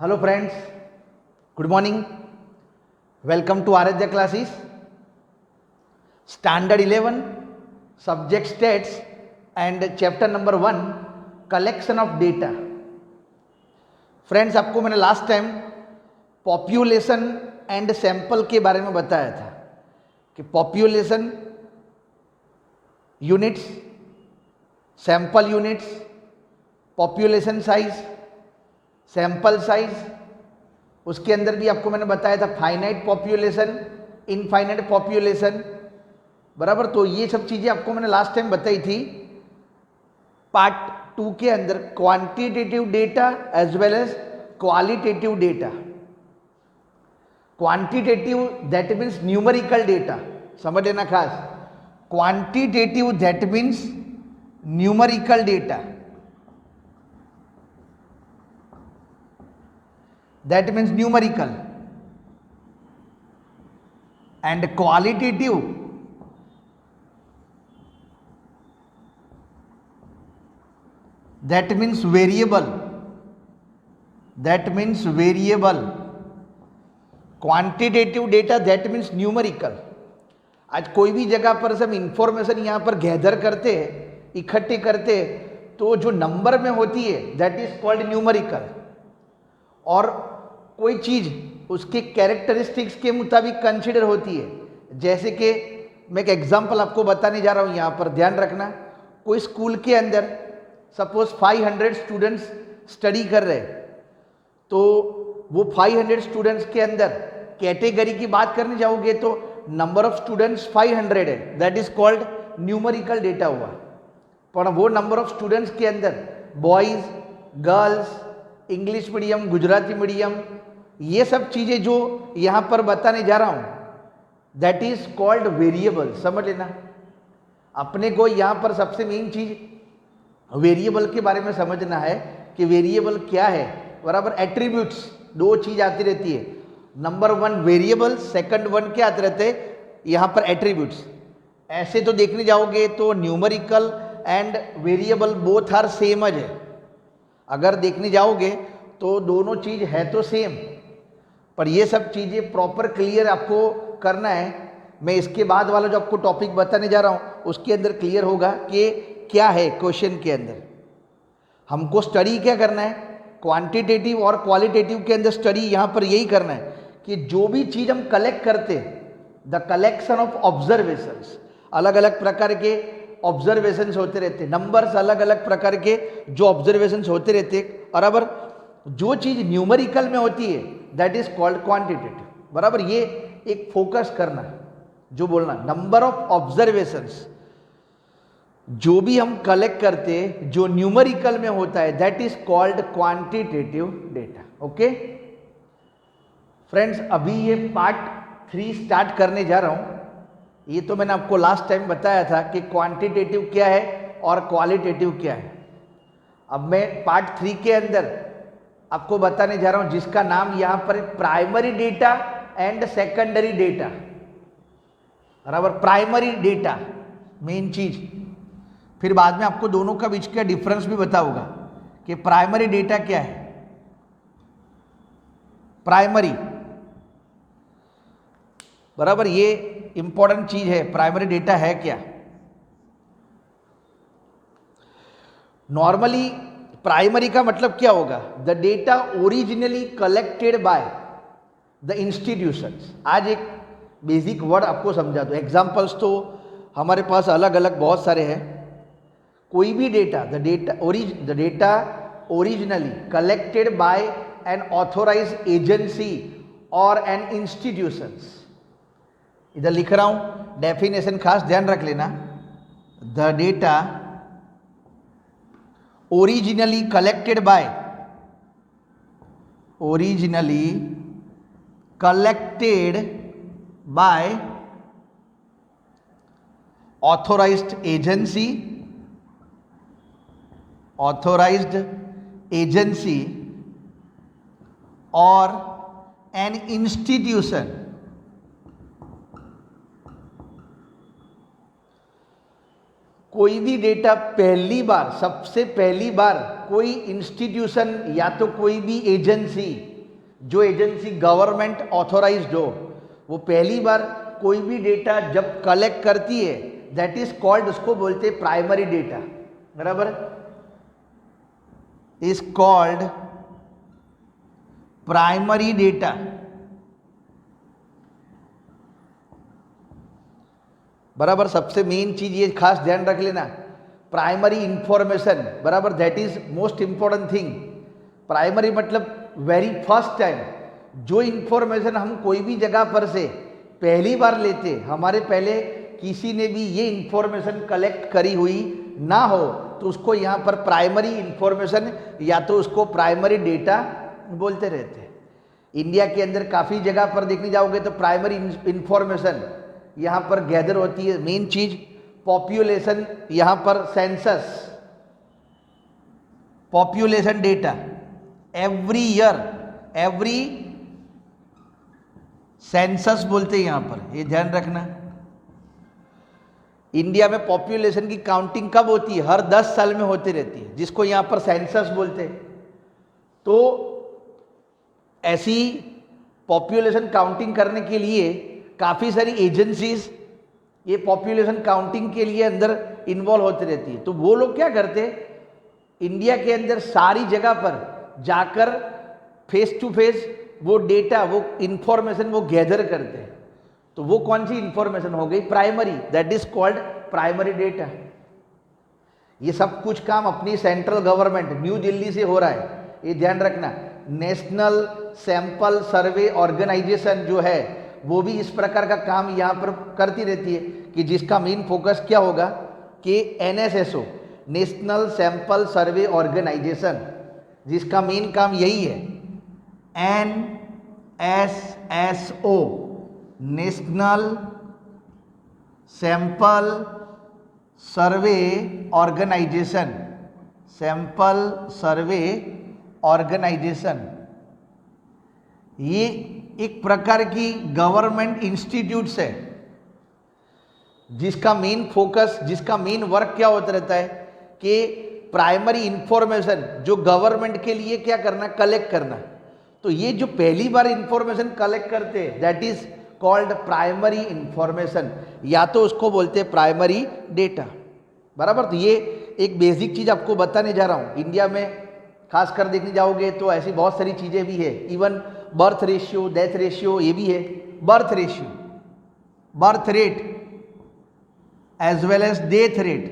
Hello friends, good morning. Welcome to Aradhya classes. Standard 11, subject states and chapter number 1, collection of data. Friends, आपको मैंने last time population and sample के बारे में बताया था कि population units, sample units, population size, sample size, उसके अंदर भी आपको मैंने बताया था फाइनाइट पॉपुलेशन, इनफाइनाइट पॉपुलेशन, बराबर। तो ये सब चीज़ें आपको मैंने लास्ट टाइम बताई थी पार्ट 2 के अंदर, quantitative data as well as qualitative data. Quantitative that means numerical data, समझ लेना खास। Quantitative that means numerical data, that means numerical, and qualitative that means variable, that means variable, quantitative data that means numerical। आज कोई भी जगह पर से हम इंफॉर्मेशन यहाँ पर गैदर करते हैं, इकट्ठे करते हैं, तो जो नंबर में होती है दैट इज कॉल्ड न्यूमेरिकल, और कोई चीज़ उसके कैरेक्टरिस्टिक्स के मुताबिक कंसिडर होती है। जैसे कि मैं एक एग्जांपल आपको बताने जा रहा हूँ, यहाँ पर ध्यान रखना। कोई स्कूल के अंदर सपोज 500 स्टूडेंट्स स्टडी कर रहे हैं, तो वो 500 स्टूडेंट्स के अंदर कैटेगरी की बात करने जाओगे तो नंबर ऑफ स्टूडेंट्स 500 है, that is called numerical data हुआ। पर वो नंबर ऑफ स्टूडेंट्स के अंदर boys, girls, English medium, Gujarati medium, ये सब चीज़ें जो यहाँ पर बताने जा रहा हूँ दैट इज कॉल्ड वेरिएबल, समझ लेना। अपने को यहाँ पर सबसे मेन चीज़ वेरिएबल के बारे में समझना है कि वेरिएबल क्या है, बराबर। एट्रीब्यूट्स, दो चीज़ आती रहती है, नंबर 1 वेरिएबल, सेकंड 1 क्या आते रहते हैं यहाँ पर एट्रीब्यूट्स। ऐसे तो देखने जाओगे तो numerical and variable both are same है। अगर देखने जाओगे तो दोनों चीज़ है तो सेम, पर ये सब चीज़ें प्रॉपर क्लियर आपको करना है। मैं इसके बाद वाला जो आपको टॉपिक बताने जा रहा हूँ उसके अंदर क्लियर होगा कि क्या है क्वेश्चन के अंदर। हमको स्टडी क्या करना है, क्वांटिटेटिव और क्वालिटेटिव के अंदर स्टडी यहाँ पर यही करना है कि जो भी चीज़ हम कलेक्ट करते, द कलेक्शन ऑफ ऑब्जर्वेशंस, अलग अलग प्रकार के ऑब्जर्वेशंस होते रहते, नंबर्स अलग अलग प्रकार के जो ऑब्जर्वेशंस होते रहते, बराबर। जो चीज़ न्यूमेरिकल में होती है दैट इज कॉल्ड क्वांटिटेटिव, बराबर। ये एक फोकस करना, जो बोलना नंबर ऑफ ऑब्जर्वेशंस जो भी हम कलेक्ट करते जो न्यूमेरिकल में होता है that is called quantitative data. Okay friends, अभी ये पार्ट 3 स्टार्ट करने जा रहा हूँ। ये तो मैंने आपको लास्ट टाइम बताया था कि क्वांटिटेटिव क्या है और क्वालिटेटिव क्या है। अब मैं पार्ट 3 के अंदर आपको बताने जा रहा हूं जिसका नाम यहां पर primary data and secondary data, बराबर। प्राइमरी डेटा मेन चीज, फिर बाद में आपको दोनों का बीच का डिफरेंस भी बताऊंगा कि प्राइमरी डेटा क्या है। प्राइमरी, बराबर, ये इंपॉर्टेंट चीज है। प्राइमरी डेटा है क्या? नॉर्मली प्राइमरी का मतलब क्या होगा? The data originally collected by the institutions. आज एक बेसिक वर्ड आपको समझा दो, एग्जांपल्स तो हमारे पास अलग अलग बहुत सारे हैं। कोई भी data, the data originally collected by an authorised agency और एन इंस्टीट्यूशंस। इधर लिख रहा हूं डेफिनेशन, खास ध्यान रख लेना। The data originally collected by, originally collected by authorised agency, authorised agency और एन इंस्टीट्यूशन। कोई भी डेटा पहली बार, सबसे पहली बार कोई इंस्टीट्यूशन या तो कोई भी एजेंसी जो एजेंसी गवर्नमेंट ऑथोराइज्ड हो, वो पहली बार कोई भी डेटा जब कलेक्ट करती है, दैट इज कॉल्ड, उसको बोलते हैं प्राइमरी डेटा, बराबर, इज कॉल्ड प्राइमरी डेटा। बराबर, सबसे मेन चीज ये खास ध्यान रख लेना, प्राइमरी इंफॉर्मेशन, बराबर, that is most important thing. Primary मतलब वेरी फर्स्ट टाइम जो इंफॉर्मेशन हम कोई भी जगह पर से पहली बार लेते, हमारे पहले किसी ने भी ये इंफॉर्मेशन कलेक्ट करी हुई ना हो, तो उसको यहाँ पर प्राइमरी इंफॉर्मेशन या तो उसको प्राइमरी डेटा बोलते रहते हैं। इंडिया के अंदर काफ़ी जगह पर देखने जाओगे तो प्राइमरी इंफॉर्मेशन यहाँ पर गैदर होती है। मेन चीज पॉपुलेशन, यहाँ पर census, population data every year, every census बोलते हैं यहाँ पर, ये ध्यान रखना। इंडिया में पॉपुलेशन की काउंटिंग कब होती है? हर 10 साल में होती रहती है, जिसको यहाँ पर सेंसस बोलते हैं। तो ऐसी पॉपुलेशन काउंटिंग करने के लिए काफ़ी सारी एजेंसीज ये पॉपुलेशन काउंटिंग के लिए अंदर इन्वॉल्व होती रहती है। तो वो लोग क्या करते, इंडिया के अंदर सारी जगह पर जाकर फेस टू फेस वो डेटा, वो इंफॉर्मेशन वो गैदर करते हैं। तो वो कौन सी इंफॉर्मेशन हो गई? Primary, that is called primary data. ये सब कुछ काम अपनी सेंट्रल गवर्नमेंट न्यू दिल्ली से हो रहा है, ये ध्यान रखना। नेशनल सैंपल सर्वे ऑर्गेनाइजेशन जो है वो भी इस प्रकार का काम यहाँ पर करती रहती है, कि जिसका मेन फोकस क्या होगा कि NSSO, national sample survey organisation, जिसका मेन काम यही है, NSSO, national sample survey organisation, sample survey organisation, ये एक प्रकार की गवर्नमेंट इंस्टीट्यूट्स है, जिसका मेन फोकस, जिसका मेन वर्क क्या होता रहता है कि प्राइमरी इंफॉर्मेशन जो गवर्नमेंट के लिए क्या करना, कलेक्ट करना। तो ये जो पहली बार इंफॉर्मेशन कलेक्ट करते हैं, that is called primary information, या तो उसको बोलते हैं प्राइमरी डेटा, बराबर। तो ये एक बेसिक चीज आपको बताने जा रहा हूँ। इंडिया में खास कर देखने जाओगे तो ऐसी बहुत सारी चीजें भी है, even birth ratio, death ratio, ये भी है। Birth ratio, birth rate as well as death rate,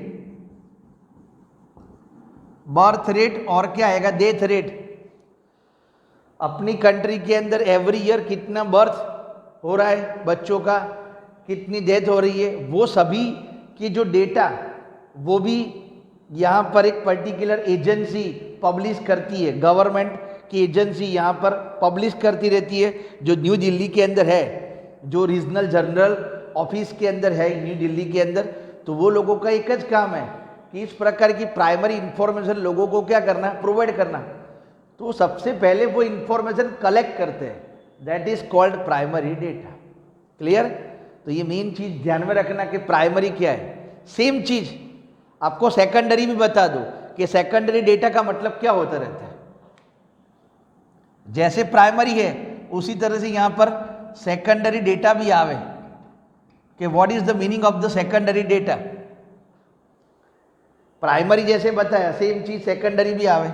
birth rate और क्या आएगा, डेथ रेट। अपनी कंट्री के अंदर एवरी ईयर कितना बर्थ हो रहा है बच्चों का, कितनी डेथ हो रही है, वो सभी की जो डेटा वो भी यहाँ पर एक पर्टिकुलर एजेंसी पब्लिश करती है, गवर्नमेंट की एजेंसी यहाँ पर पब्लिश करती रहती है, जो न्यू दिल्ली के अंदर है, जो रीजनल जनरल ऑफिस के अंदर है न्यू दिल्ली के अंदर। तो वो लोगों का एक ज काम है कि इस प्रकार की प्राइमरी इंफॉर्मेशन लोगों को क्या करना, प्रोवाइड करना। तो सबसे पहले वो इंफॉर्मेशन कलेक्ट करते हैं, that is called primary data. Clear? तो ये मेन चीज ध्यान में रखना कि प्राइमरी क्या है। सेम चीज आपको सेकेंडरी भी बता दो कि सेकेंडरी डेटा का मतलब क्या होता रहता है। जैसे प्राइमरी है उसी तरह से यहां पर सेकेंडरी डेटा भी आवे कि what is the meaning of the secondary data. Primary जैसे बताया, सेम चीज सेकेंडरी भी आवे।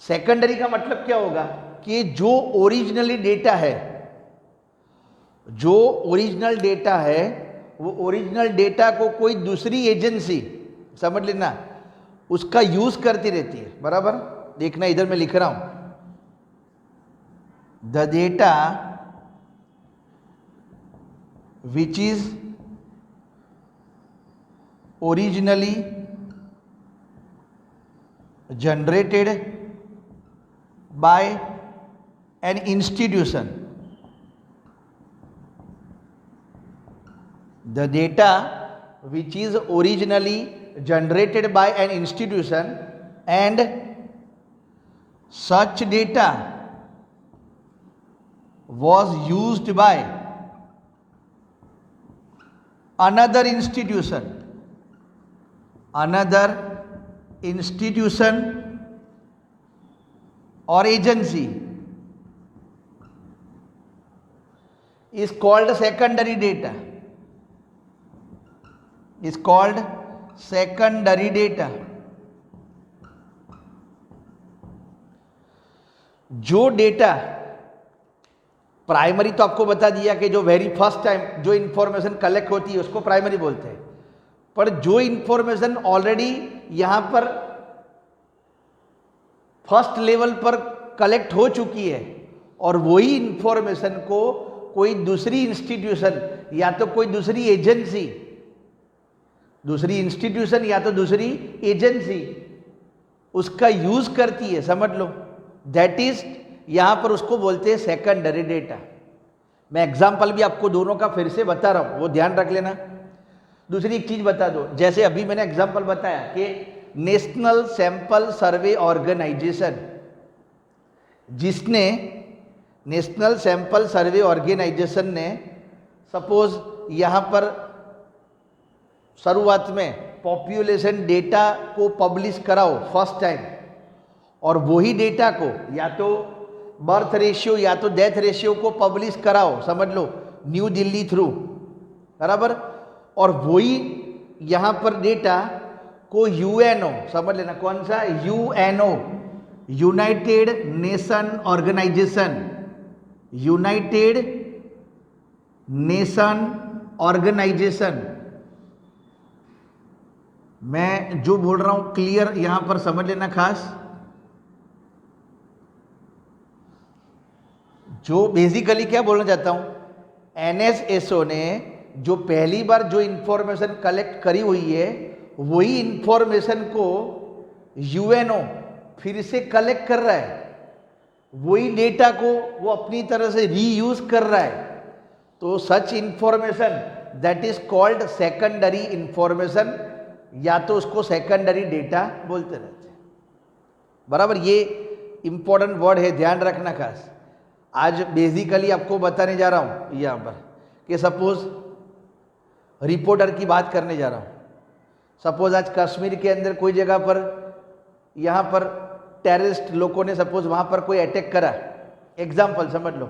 सेकेंडरी का मतलब क्या होगा कि जो ओरिजिनली डेटा है, जो ओरिजिनल डेटा है, वो ओरिजिनल डेटा को कोई दूसरी एजेंसी, समझ लेना, उसका यूज करती रहती है, बराबर। देखना इधर मैं लिख रहा हूं, the data which is originally generated by an institution, the data which is originally generated by an institution and such data was used by another institution or agency is called secondary data, is called secondary data. जो data primary तो आपको बता दिया कि जो very first time जो information collect होती है उसको प्राइमरी बोलते हैं, पर जो इंफॉर्मेशन ऑलरेडी यहां पर फर्स्ट लेवल पर कलेक्ट हो चुकी है और वही इंफॉर्मेशन को कोई दूसरी इंस्टीट्यूशन या तो कोई दूसरी एजेंसी, दूसरी इंस्टीट्यूशन या तो दूसरी एजेंसी उसका यूज करती है, समझ लो, दैट इज यहां पर उसको बोलते हैं सेकेंडरी डेटा। मैं एग्जांपल भी आपको दोनों का फिर से बता रहा हूं, वो ध्यान रख लेना। दूसरी एक चीज बता दो, जैसे अभी मैंने एग्जांपल बताया कि नेशनल सैंपल सर्वे ऑर्गेनाइजेशन, जिसने नेशनल सैंपल सर्वे ऑर्गेनाइजेशन ने सपोज यहां पर शुरुआत में पॉपुलेशन डेटा को पब्लिश कराओ फर्स्ट टाइम, और वही डेटा को या तो बर्थ रेशियो या तो डेथ रेशियो को पब्लिश कराओ, समझ लो, न्यू दिल्ली थ्रू, बराबर, और वही यहां पर डेटा को यूएनओ, समझ लेना कौन सा, UNO, united nation organisation, united nation organisation, मैं जो बोल रहा हूं क्लियर यहां पर समझ लेना खास, जो बेसिकली क्या बोलना चाहता हूं, एनएसएसओ ने जो पहली बार जो इंफॉर्मेशन कलेक्ट करी हुई है वही इंफॉर्मेशन को यूएनओ फिर से कलेक्ट कर रहा है, वही डेटा को वो अपनी तरह से रीयूज कर रहा है, तो सच information that is called secondary information, या तो उसको सेकेंडरी डेटा बोलते रहते हैं, बराबर। ये इंपॉर्टेंट वर्ड है, ध्यान रखना खास। आज बेसिकली आपको बताने जा रहा हूं यहां पर कि सपोज रिपोर्टर की बात करने जा रहा हूं, सपोज आज कश्मीर के अंदर कोई जगह पर यहां पर टेररिस्ट लोगों ने सपोज वहां पर कोई अटैक करा, एग्जाम्पल समझ लो,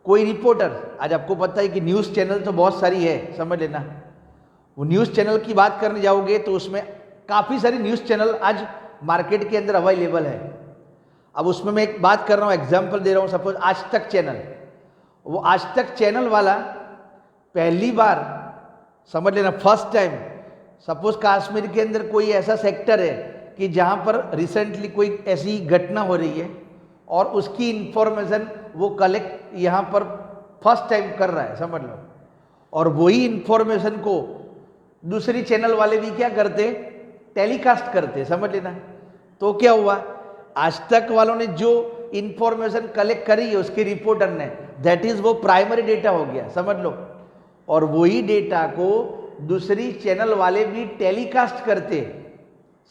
कोई रिपोर्टर, आज आपको पता है कि न्यूज़ चैनल तो बहुत सारी है, समझ लेना, वो न्यूज़ चैनल की बात करने जाओगे तो उसमें काफ़ी सारी न्यूज़ चैनल आज मार्केट के अंदर अवेलेबल है। अब उसमें मैं एक बात कर रहा हूँ, एग्जाम्पल दे रहा हूँ, सपोज आज तक चैनल, वो आज तक चैनल वाला पहली बार, समझ लेना फर्स्ट टाइम, सपोज कश्मीर के अंदर कोई ऐसा सेक्टर है कि जहाँ पर रिसेंटली कोई ऐसी घटना हो रही है और उसकी इंफॉर्मेशन वो कलेक्ट यहाँ पर फर्स्ट टाइम कर रहा है, समझ लो, और वही इंफॉर्मेशन को दूसरी चैनल वाले भी क्या करते, टेलीकास्ट करते, समझ लेना। तो क्या हुआ, आज तक वालों ने जो इंफॉर्मेशन कलेक्ट करी है उसके रिपोर्टर ने, दैट इज वो प्राइमरी डेटा हो गया, समझ लो, और वही डेटा को दूसरी चैनल वाले भी टेलीकास्ट करते,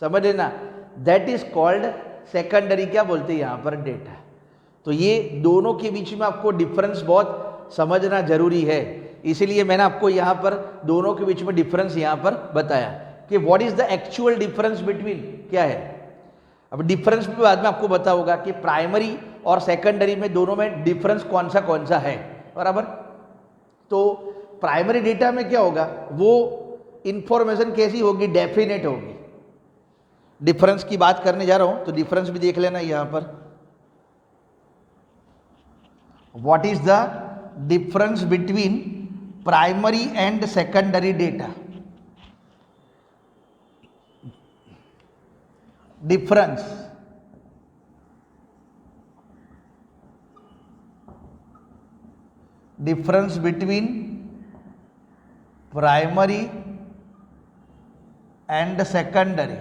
समझ लेना, दैट इज कॉल्ड सेकेंडरी, क्या बोलते हैं यहां पर, डेटा। तो ये दोनों के बीच में आपको डिफरेंस बहुत समझना जरूरी है, इसीलिए मैंने आपको यहां पर दोनों के बीच में डिफरेंस यहां पर बताया कि what is the actual difference between, क्या है। अब डिफरेंस भी बाद में आपको बता होगा कि प्राइमरी और सेकेंडरी में दोनों में डिफरेंस कौन सा है, बराबर। तो प्राइमरी डेटा में क्या होगा, वो इंफॉर्मेशन कैसी होगी, डेफिनेट होगी। डिफरेंस की बात करने जा रहा हूं तो डिफरेंस भी देख लेना यहां पर, what is the difference between primary and secondary data. Difference between primary and secondary.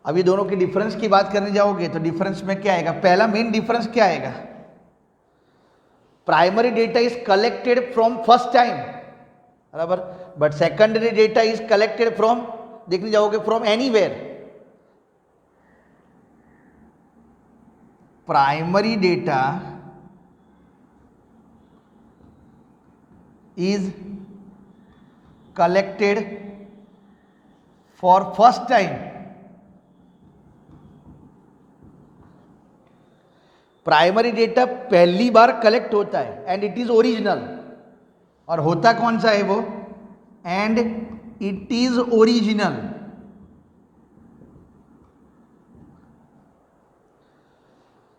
अभी दोनों की डिफरेंस की बात करने जाओगे तो डिफरेंस में क्या आएगा, पहला मेन डिफरेंस क्या आएगा, primary data is collected from first time, बराबर, but secondary data is collected from, देखने जाओगे, from anywhere. Primary data is collected for first time, primary data पहली बार कलेक्ट होता है एंड इट इज ओरिजिनल, और होता कौन सा है वो, and it is original.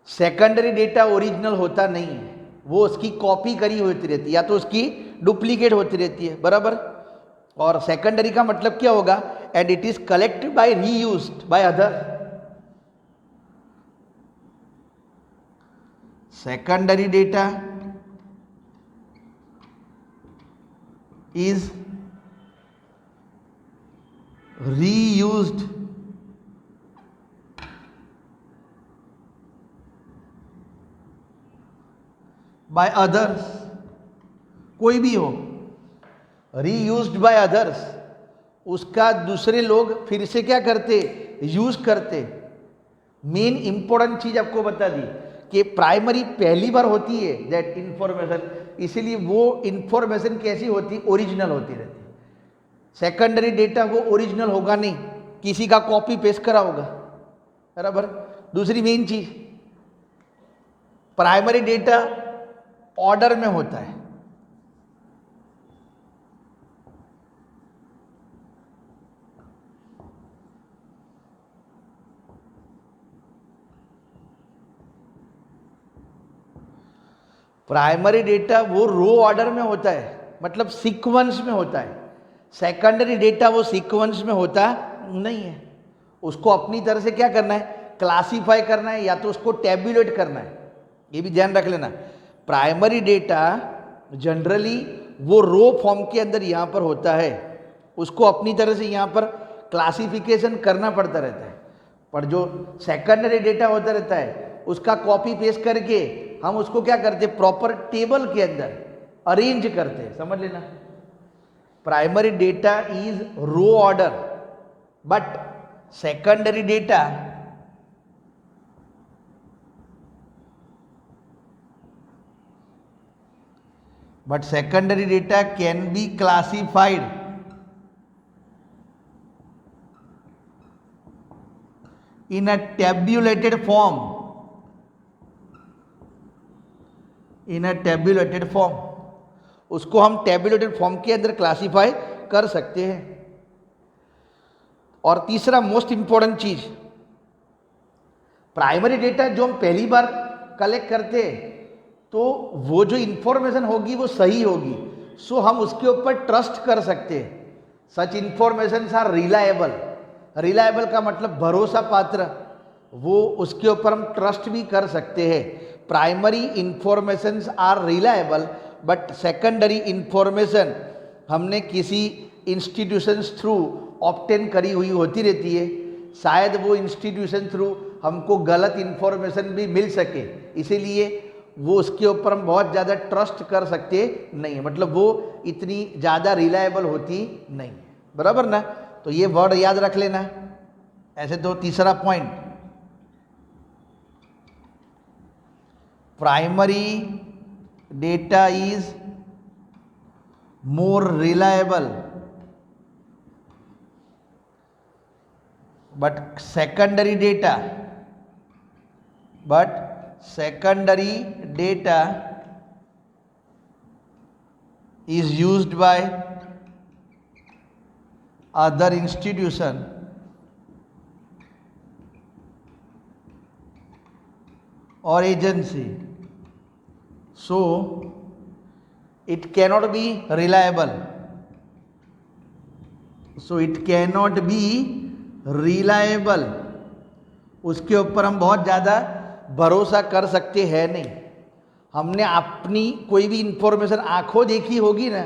Secondary data original होता नहीं है, वो उसकी कॉपी करी होती रहती है या तो उसकी डुप्लीकेट होती रहती है, बराबर। और सेकेंडरी का मतलब क्या होगा, and it is collected by reused by other. Secondary data is reused by others, कोई भी हो, रीयूज्ड बाय अदर्स, उसका दूसरे लोग फिर से क्या करते, यूज करते। मेन इंपॉर्टेंट चीज आपको बता दी कि प्राइमरी पहली बार होती है दैट इंफॉर्मेशन, इसीलिए वो इंफॉर्मेशन कैसी होती, ओरिजिनल होती रहती। सेकेंडरी डेटा वो ओरिजिनल होगा नहीं, किसी का कॉपी पेस्ट करा होगा, बराबर। दूसरी मेन चीज, प्राइमरी डेटा ऑर्डर में होता है, प्राइमरी डेटा वो रो ऑर्डर में होता है, मतलब सीक्वेंस में होता है। सेकेंडरी डेटा वो सीक्वेंस में होता नहीं है, उसको अपनी तरह से क्या करना है, क्लासीफाई करना है या तो उसको टैब्यूलेट करना है, ये भी ध्यान रख लेना। प्राइमरी डेटा जनरली वो रो फॉर्म के अंदर यहाँ पर होता है, उसको अपनी तरह से यहाँ पर क्लासिफिकेशन करना पड़ता रहता है, पर जो सेकेंडरी डेटा होता रहता है उसका कॉपी पेस्ट करके हम उसको क्या करते, प्रॉपर टेबल के अंदर अरेंज करते, समझ लेना। Primary data is raw order, but secondary data can be classified in a tabulated form, उसको हम टेबुलेटेड फॉर्म के अंदर क्लासीफाई कर सकते हैं। और तीसरा मोस्ट इंपॉर्टेंट चीज, प्राइमरी डेटा जो हम पहली बार कलेक्ट करते हैं तो वो जो इंफॉर्मेशन होगी वो सही होगी, सो हम उसके ऊपर ट्रस्ट कर सकते हैं। Such information are reliable, reliable का मतलब भरोसा पात्र, वो उसके ऊपर हम ट्रस्ट भी कर सकते हैं। Primary information are reliable, but secondary information हमने किसी इंस्टीट्यूशंस थ्रू ऑब्टेन करी हुई होती रहती है, शायद वो इंस्टीट्यूशन थ्रू हमको गलत इंफॉर्मेशन भी मिल सके, इसीलिए वो उसके ऊपर हम बहुत ज़्यादा ट्रस्ट कर सकते नहीं, मतलब वो इतनी ज़्यादा रिलायबल होती नहीं, बराबर ना। तो ये वर्ड याद रख लेना। ऐसे तो तीसरा point, primary data is more reliable but secondary data is used by other institution or agency, so it cannot be reliable, उसके ऊपर हम बहुत ज़्यादा भरोसा कर सकते हैं नहीं। हमने अपनी कोई भी इंफॉर्मेशन आंखों देखी होगी ना,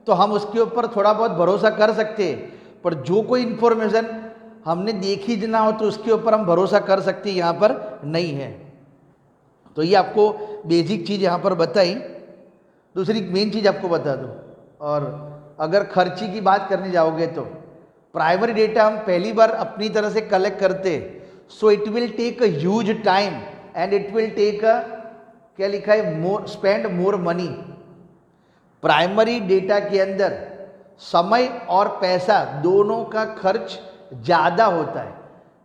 तो हम उसके ऊपर थोड़ा बहुत भरोसा कर सकते हैं, पर जो कोई इंफॉर्मेशन हमने देखी ना हो तो उसके ऊपर हम भरोसा कर सकते यहाँ पर नहीं है। तो ये आपको बेसिक चीज़ यहाँ पर बताई। दूसरी मेन चीज़ आपको बता दूँ, और अगर खर्ची की बात करने जाओगे तो प्राइमरी डेटा हम पहली बार अपनी तरह से कलेक्ट करते, so it will take a huge time and it will take क्या लिखा है, more spend more money. Primary data के अंदर समय और पैसा दोनों का खर्च ज़्यादा होता है,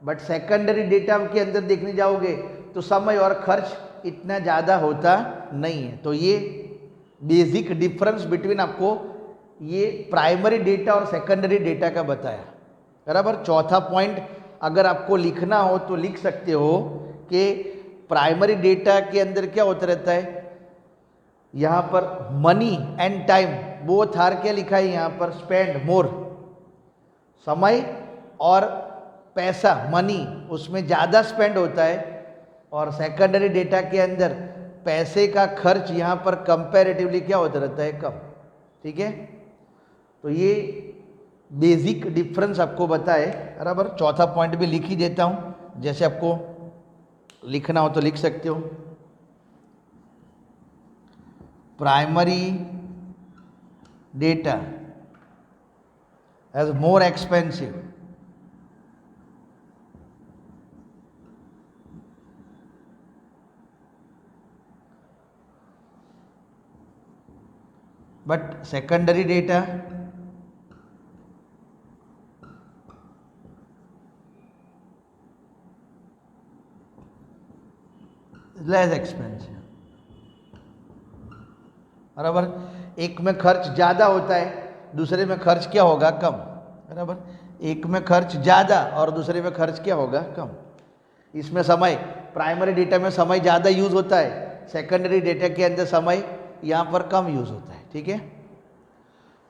बट सेकेंडरी डेटा के अंदर देखने जाओगे तो समय और खर्च इतना ज़्यादा होता नहीं है। तो ये बेसिक डिफरेंस बिटवीन आपको ये प्राइमरी डेटा और सेकेंडरी डेटा का बताया, बराबर। चौथा पॉइंट अगर आपको लिखना हो तो लिख सकते हो कि प्राइमरी डेटा के अंदर क्या होता रहता है, यहाँ पर money and time both are, क्या लिखा है यहाँ पर, स्पेंड मोर, समय और पैसा मनी उसमें ज़्यादा स्पेंड होता है, और सेकेंडरी डेटा के अंदर पैसे का खर्च यहाँ पर कंपैरेटिवली क्या होता रहता है, कम। ठीक है, तो ये बेसिक डिफरेंस आपको बताए, बराबर। चौथा पॉइंट भी लिख ही देता हूँ, जैसे आपको लिखना हो तो लिख सकते हो। Primary data as more expensive but secondary data is less expensive, बराबर। एक में खर्च ज़्यादा होता है, दूसरे में खर्च क्या होगा, कम, बराबर। एक में खर्च ज़्यादा और दूसरे में खर्च क्या होगा, कम। इसमें समय, प्राइमरी डेटा में समय ज़्यादा यूज़ होता है, सेकेंडरी डेटा के अंदर समय यहाँ पर कम यूज़ होता है। ठीक है,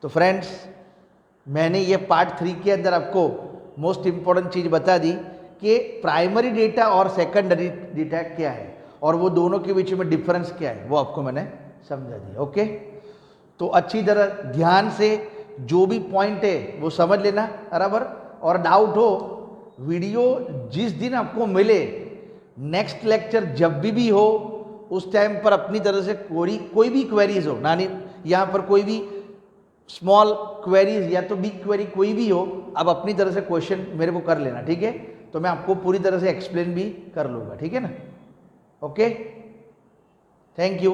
तो फ्रेंड्स मैंने ये पार्ट 3 के अंदर आपको मोस्ट इम्पॉर्टेंट चीज़ बता दी कि प्राइमरी डेटा और सेकेंडरी डेटा क्या है और वो दोनों के बीच में डिफरेंस क्या है, वो आपको मैंने समझा दिया। ओके, तो अच्छी तरह ध्यान से जो भी पॉइंट है वो समझ लेना, बराबर। और डाउट हो, वीडियो जिस दिन आपको मिले, नेक्स्ट लेक्चर जब भी हो, उस टाइम पर अपनी तरह से कोई भी क्वेरीज हो, नानी यहाँ पर कोई भी स्मॉल क्वेरीज या तो बिग क्वेरी कोई भी हो, अब अपनी तरह से क्वेश्चन मेरे को कर लेना। ठीक है, तो मैं आपको पूरी तरह से एक्सप्लेन भी कर लूँगा। ठीक है ना, ओके, थैंक यू।